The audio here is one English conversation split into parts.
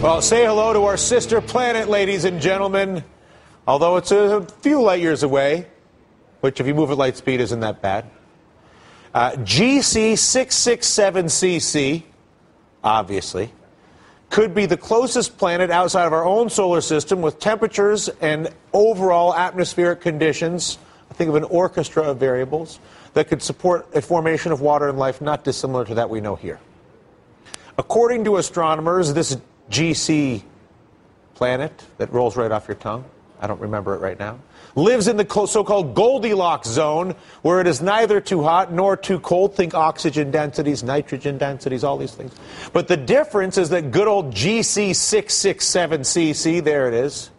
Well, say hello to our sister planet, ladies and gentlemen. Although it's a few light years away, which if you move at light speed isn't that bad. GC 667cc, obviously, could be the closest planet outside of our own solar system with temperatures and overall atmospheric conditions, I think of an orchestra of variables, that could support a formation of water and life not dissimilar to that we know here. According to astronomers, this GC planet that rolls right off your tongue, I don't remember it right now, lives in the so-called Goldilocks zone, where it is neither too hot nor too cold. Think oxygen densities, nitrogen densities, all these things. But the difference is that good old GC 667cc, there it is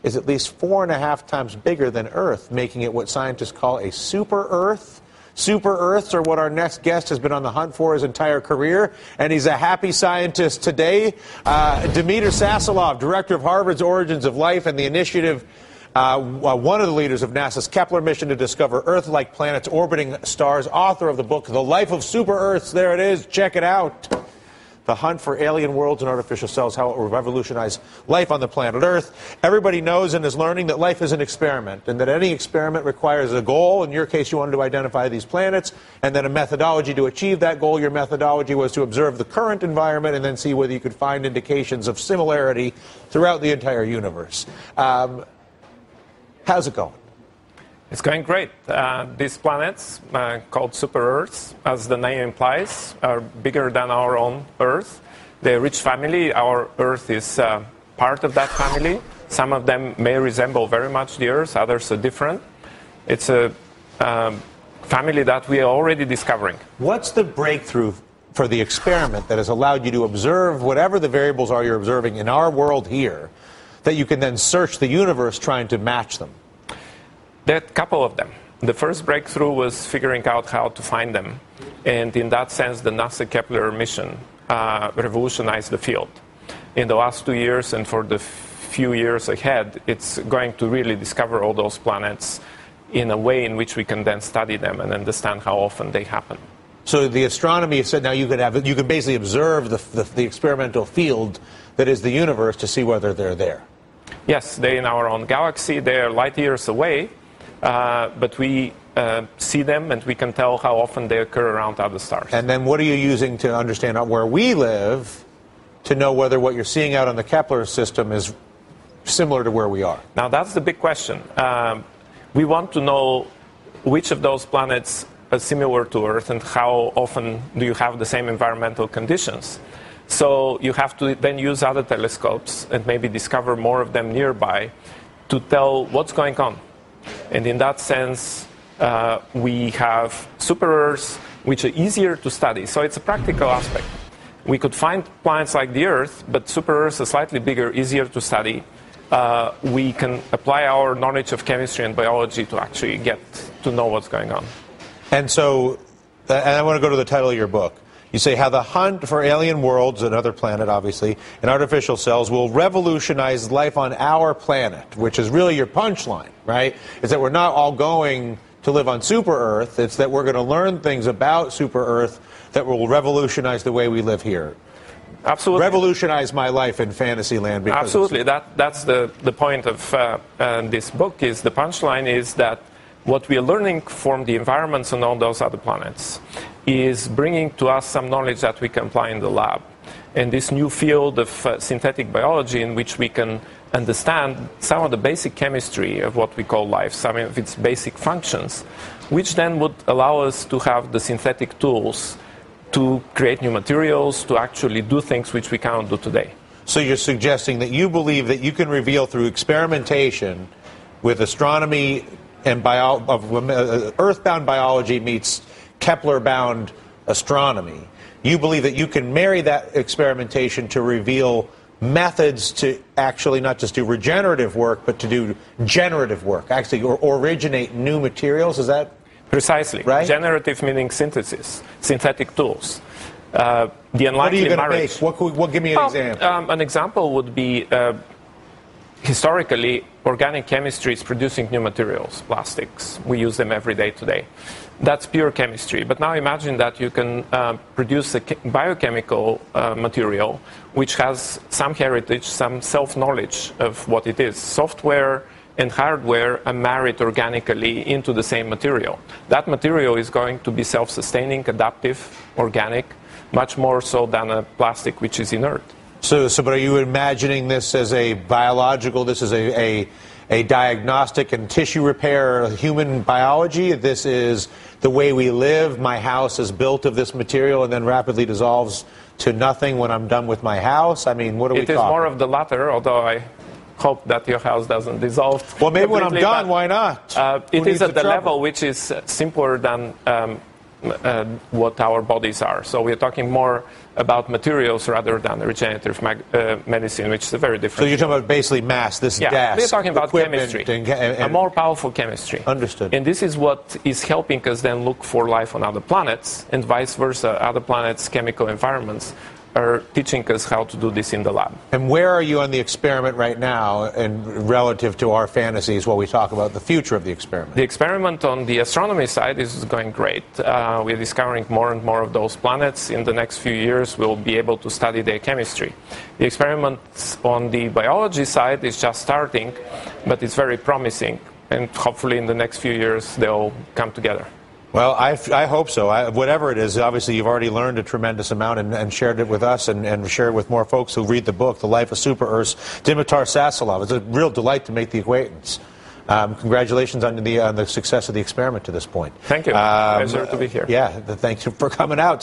at least 4.5 times bigger than Earth, making it what scientists call a super-Earth. Super-Earths are what our next guest has been on the hunt for his entire career, and he's a happy scientist today. Dmitry Sasolov, director of Harvard's Origins of Life and the initiative, one of the leaders of NASA's Kepler mission to discover Earth-like planets orbiting stars, author of the book The Life of Super-Earths. There it is. Check it out. The hunt for alien worlds and artificial cells, how it will revolutionize life on the planet Earth. Everybody knows and is learning that life is an experiment, and that any experiment requires a goal. In your case, you wanted to identify these planets, and then a methodology to achieve that goal. Your methodology was to observe the current environment and then see whether you could find indications of similarity throughout the entire universe. How's it going? It's going great. These planets, called super-Earths, as the name implies, are bigger than our own Earth. They're a rich family. Our Earth is part of that family. Some of them may resemble very much the Earth, others are different. It's a family that we are already discovering. What's the breakthrough for the experiment that has allowed you to observe whatever the variables are you're observing in our world here, that you can then search the universe trying to match them? There are a couple of them. The first breakthrough was figuring out how to find them. And in that sense, the NASA Kepler mission revolutionized the field. In the last 2 years and for the few years ahead, it's going to really discover all those planets in a way in which we can then study them and understand how often they happen. So the astronomy said now you can basically observe the experimental field that is the universe to see whether they're there. Yes, they're in our own galaxy. They're light years away. But we see them and we can tell how often they occur around other stars. And then what are you using to understand where we live to know whether what you're seeing out on the Kepler system is similar to where we are? Now that's the big question. We want to know which of those planets are similar to Earth and how often do you have the same environmental conditions. So you have to then use other telescopes and maybe discover more of them nearby to tell what's going on. And in that sense, we have super-Earths, which are easier to study. So it's a practical aspect. We could find planets like the Earth, but super-Earths are slightly bigger, easier to study. We can apply our knowledge of chemistry and biology to actually get to know what's going on. And so, and I want to go to the title of your book. You say how the hunt for alien worlds, another planet obviously, and artificial cells will revolutionize life on our planet, which is really your punchline, right? Is that we're not all going to live on super-Earth. It's that we're going to learn things about super-Earth that will revolutionize the way we live here. Absolutely. Revolutionize my life in fantasy land. Absolutely. That's the point of this book. Is the punchline is that what we are learning from the environments on all those other planets is bringing to us some knowledge that we can apply in the lab. And this new field of synthetic biology in which we can understand some of the basic chemistry of what we call life, some of its basic functions, which then would allow us to have the synthetic tools to create new materials, to actually do things which we cannot do today. So you're suggesting that you believe that you can reveal through experimentation with astronomy and earthbound biology meets Kepler-bound astronomy. You believe that you can marry that experimentation to reveal methods to actually not just do regenerative work, but to do generative work, actually, or originate new materials. Is that precisely right? Generative meaning synthesis, synthetic tools. The unlikely what are you going to marriage. make? What? Give me an example. An example would be historically, organic chemistry is producing new materials, plastics. We use them every day today. That's pure chemistry. But now imagine that you can produce a biochemical material which has some heritage, some self-knowledge of what it is. Software and hardware are married organically into the same material. That material is going to be self-sustaining, adaptive, organic, much more so than a plastic which is inert. So but are you imagining this as a biological, this is a diagnostic and tissue repair, human biology? This is the way we live. My house is built of this material and then rapidly dissolves to nothing when I'm done with my house? I mean, what are we talking? It is more of the latter, although I hope that your house doesn't dissolve. Well, maybe when I'm done, why not? It is at the level which is simpler than what our bodies are. So we're talking more about materials rather than regenerative medicine, which is a very different. So you're talking about basically mass, this gas. We're talking about chemistry, a more powerful chemistry. Understood. And this is what is helping us then look for life on other planets, and vice versa. Other planets' chemical environments are teaching us how to do this in the lab. And where are you on the experiment right now, and relative to our fantasies while we talk about the future of the experiment? The experiment on the astronomy side is going great. We're discovering more and more of those planets. In the next few years, we'll be able to study their chemistry. The experiment on the biology side is just starting, but it's very promising. And hopefully in the next few years, they'll come together. Well, I hope so. Whatever it is, obviously you've already learned a tremendous amount and shared it with us and shared it with more folks who read the book, The Life of Super-Earths. Dimitar Sasolov. It's a real delight to make the acquaintance. Congratulations on the success of the experiment to this point. Thank you. Pleasure to be here. Yeah, thanks for coming out.